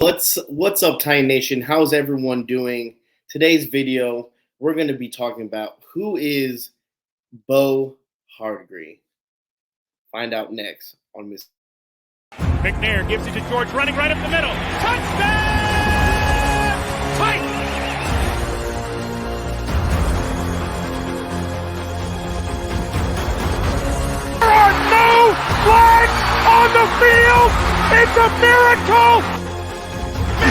What's up, Titan Nation? How's everyone doing? Today's video, we're going to be talking about who is Bo Hardegree. Find out next on Miss. McNair gives it to George, running right up the middle. Touchdown! Titans! There are no flags on the field! It's a miracle!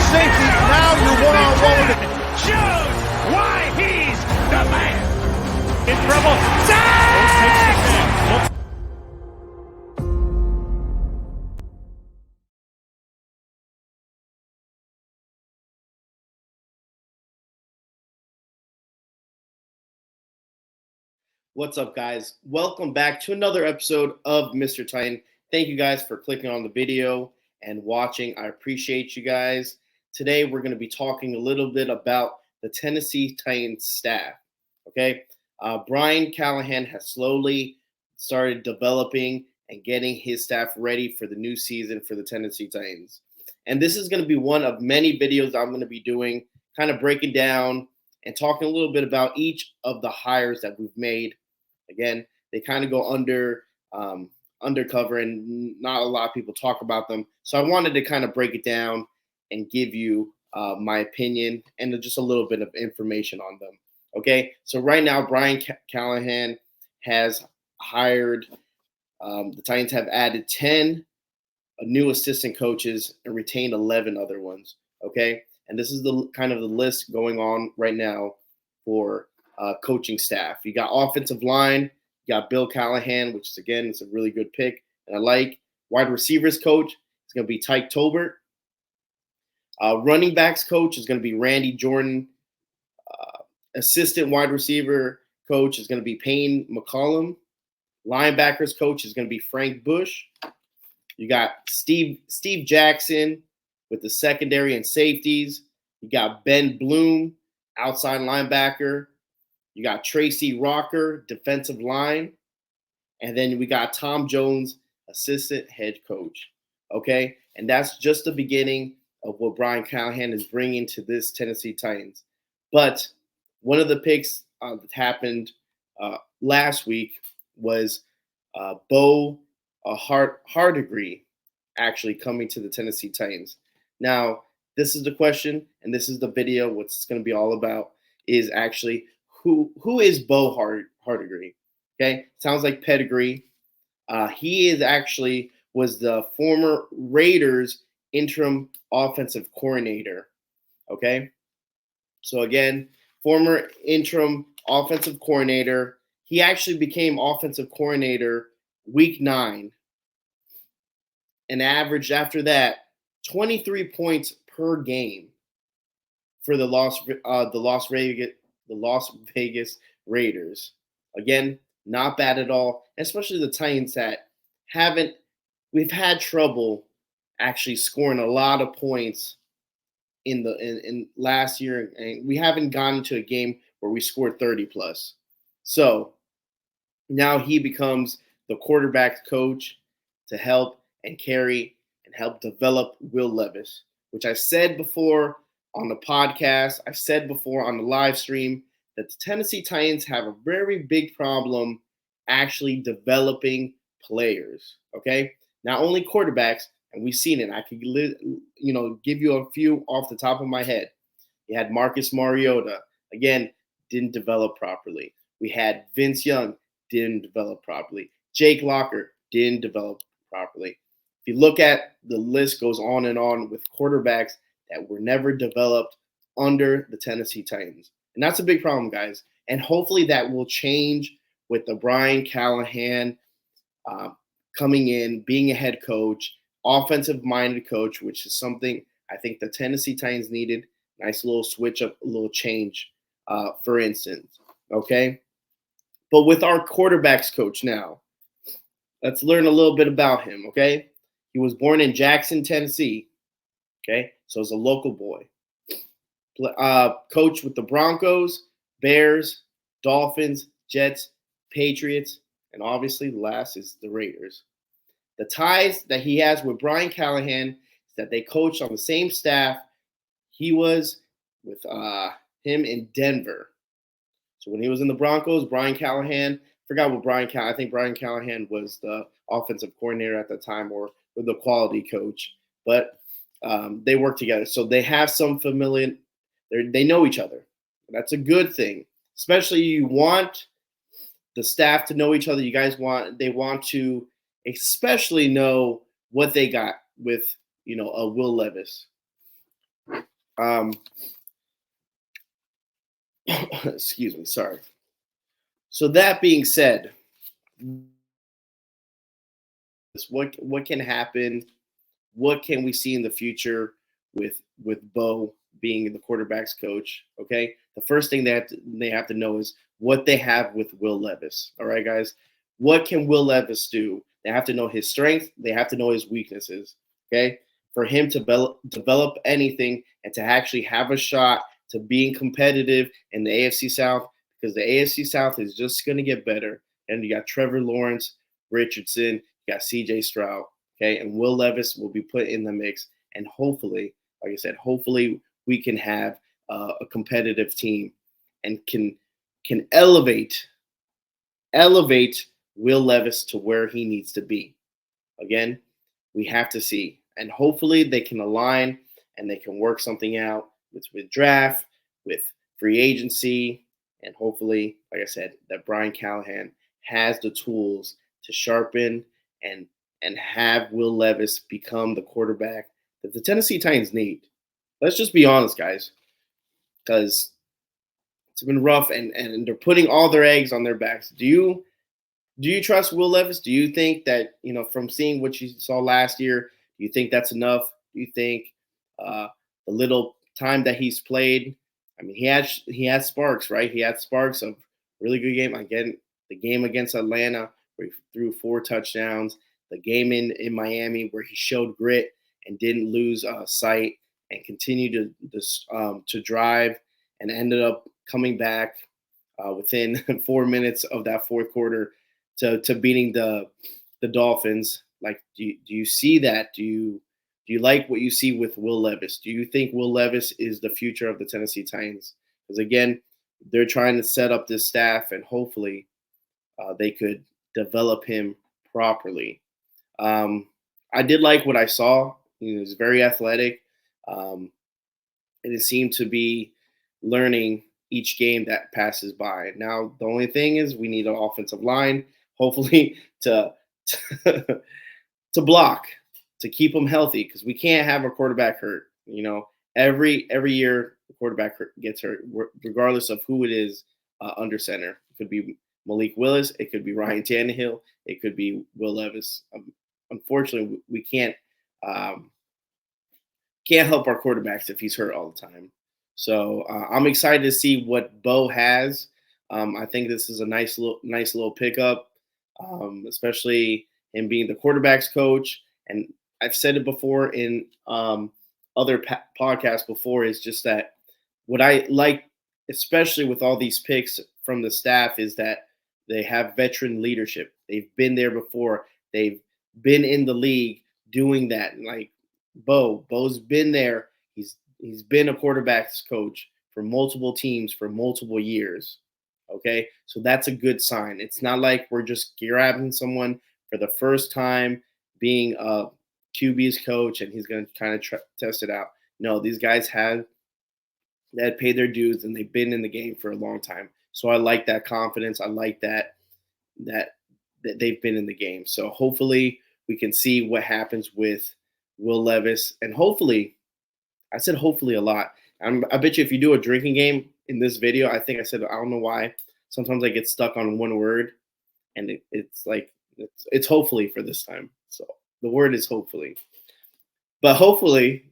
Safety, now you're one-on-one with it. Shows why he's the man! In trouble. Sack! What's up, guys? Welcome back to another episode of Mr. Titan. Thank you guys for clicking on the video and watching. I appreciate you guys. Today, we're going to be talking a little bit about the Tennessee Titans staff. Okay, Brian Callahan has slowly started developing and getting his staff ready for the new season for the Tennessee Titans. And this is going to be one of many videos I'm going to be doing, kind of breaking down and talking a little bit about each of the hires that we've made. Again, they kind of go undercover, and not a lot of people talk about them. So I wanted to kind of break it down and give you my opinion and just a little bit of information on them. Okay, so right now, Brian Callahan has hired, the Titans have added 10 new assistant coaches and retained 11 other ones. Okay, and this is the kind of the list going on right now for coaching staff. You got offensive line, you got Bill Callahan, which is, again, it's a really good pick, and I like. Wide receivers coach is going to be Tyke Tolbert. Running backs coach is going to be Randy Jordan. Assistant wide receiver coach is going to be Payne McCollum. Linebackers coach is going to be Frank Bush. You got Steve Jackson with the secondary and safeties. You got Ben Bloom, outside linebacker. You got Tracy Rocker, defensive line. And then we got Tom Jones, assistant head coach. Okay, and that's just the beginning of what Brian Callahan is bringing to this Tennessee Titans. But one of the picks that happened last week was Bo Hardegree actually coming to the Tennessee Titans. Now, this is the question, and this is the video. What it's going to be all about is actually who is Bo Hardegree? Okay, sounds like pedigree. He is actually was the former Raiders interim offensive coordinator. Okay, so again, former interim offensive coordinator. He actually became offensive coordinator week 9 and averaged after that 23 points per game for the Las Vegas Raiders. Again, not bad at all, especially the Titans that we've had trouble actually scoring a lot of points in last year, and we haven't gone into a game where we scored 30 plus. So now he becomes the quarterback coach to help and carry and help develop Will Levis, which I said before on the podcast, I've said before on the live stream, that the Tennessee Titans have a very big problem actually developing players. Okay, not only quarterbacks, and we've seen it. I could, give you a few off the top of my head. You had Marcus Mariota, again, didn't develop properly. We had Vince Young, didn't develop properly. Jake Locker didn't develop properly. If you look at the list, goes on and on with quarterbacks that were never developed under the Tennessee Titans. And that's a big problem, guys. And hopefully that will change with the Brian Callahan coming in, being a head coach, offensive-minded coach, which is something I think the Tennessee Titans needed. Nice little switch up, a little change, for instance. Okay? But with our quarterbacks coach now, let's learn a little bit about him, okay? He was born in Jackson, Tennessee, okay? So he's a local boy. Coach with the Broncos, Bears, Dolphins, Jets, Patriots, and obviously the last is the Raiders. The ties that he has with Brian Callahan is that they coached on the same staff he was with him in Denver. So when he was in the Broncos, Brian Callahan, forgot what I think Brian Callahan was the offensive coordinator at the time or the quality coach, but they work together. So they have some familiar, they know each other. That's a good thing, especially you want the staff to know each other. They want to especially know what they got with, Will Levis. Excuse me, sorry. So that being said, what can happen? What can we see in the future with Bo being the quarterback's coach? Okay, the first thing they have to know is what they have with Will Levis. All right, guys, what can Will Levis do? They have to know his strength. They have to know his weaknesses. Okay, for him to develop anything and to actually have a shot to being competitive in the AFC South, because the AFC South is just going to get better. And you got Trevor Lawrence, Richardson, you got CJ Stroud, okay, and Will Levis will be put in the mix. And hopefully, like I said, hopefully we can have a competitive team and can elevate Will Levis to where he needs to be. Again, we have to see, and hopefully they can align and they can work something out with draft, with free agency, and hopefully, like I said, that Brian Callahan has the tools to sharpen and have Will Levis become the quarterback that the Tennessee Titans need. Let's just be honest, guys, because it's been rough and they're putting all their eggs on their backs. Do you trust Will Levis? Do you think that, from seeing what you saw last year, do you think that's enough? Do you think the little time that he's played, I mean, he had sparks, right? He had sparks of really good game. Again, the game against Atlanta where he threw 4 touchdowns, the game in Miami where he showed grit and didn't lose sight and continued to drive and ended up coming back within 4 minutes of that fourth quarter to beating the Dolphins. Like, do you see that? Do you like what you see with Will Levis? Do you think Will Levis is the future of the Tennessee Titans? Because again, they're trying to set up this staff, and hopefully they could develop him properly. I did like what I saw. He was very athletic, and it seemed to be learning each game that passes by. Now, the only thing is we need an offensive line, hopefully, to block, to keep him healthy, because we can't have our quarterback hurt. Every year the quarterback gets hurt, regardless of who it is under center. It could be Malik Willis, it could be Ryan Tannehill, it could be Will Levis. Unfortunately, we can't help our quarterbacks if he's hurt all the time. So I'm excited to see what Bo has. I think this is a nice little pickup, especially him being the quarterback's coach. And I've said it before in other podcasts before, is just that what I like, especially with all these picks from the staff, is that they have veteran leadership. They've been there before. They've been in the league doing that. And like Bo's been there. He's been a quarterback's coach for multiple teams for multiple years. Okay, so that's a good sign. It's not like we're just grabbing someone for the first time being a QB's coach and he's going to kind of test it out. No, these guys had paid their dues and they've been in the game for a long time. So I like that confidence. I like that they've been in the game. So hopefully we can see what happens with Will Levis, and hopefully, I said hopefully a lot. I bet you if you do a drinking game in this video, I think I said, I don't know why. Sometimes I get stuck on one word, and it's hopefully for this time. So the word is hopefully. But hopefully,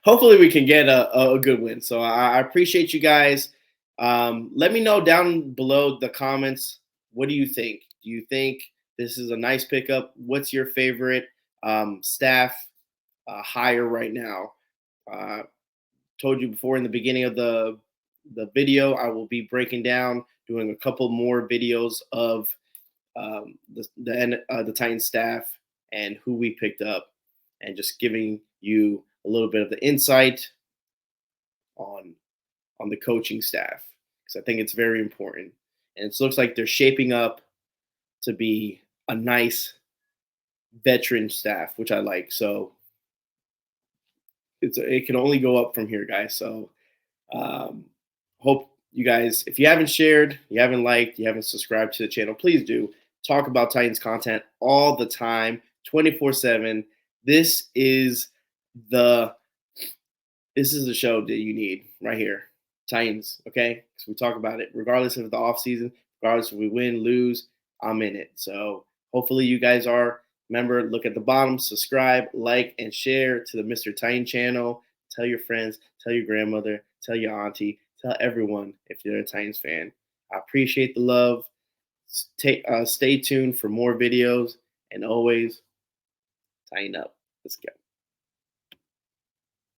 hopefully we can get a good win. So I appreciate you guys. Let me know down below the comments. What do you think? Do you think this is a nice pickup? What's your favorite staff hire right now? Told you before in the beginning of the video, I will be breaking down, doing a couple more videos of the Titans staff and who we picked up. and just giving you a little bit of the insight on the coaching staff, because I think it's very important. And it looks like they're shaping up to be a nice veteran staff, which I like. So it can only go up from here, guys. So hope you guys, if you haven't shared, you haven't liked, you haven't subscribed to the channel, please do. Talk about Titans content all the time, 24/7. This is the show that you need right here. Titans, okay? So we talk about it regardless of the offseason, regardless if we win, lose, I'm in it. So hopefully you guys are. Remember, look at the bottom, subscribe, like, and share to the Mr. Titan channel. Tell your friends, tell your grandmother, tell your auntie, tell everyone if you're a Titans fan. I appreciate the love. Stay tuned for more videos, and always tighten up. Let's go.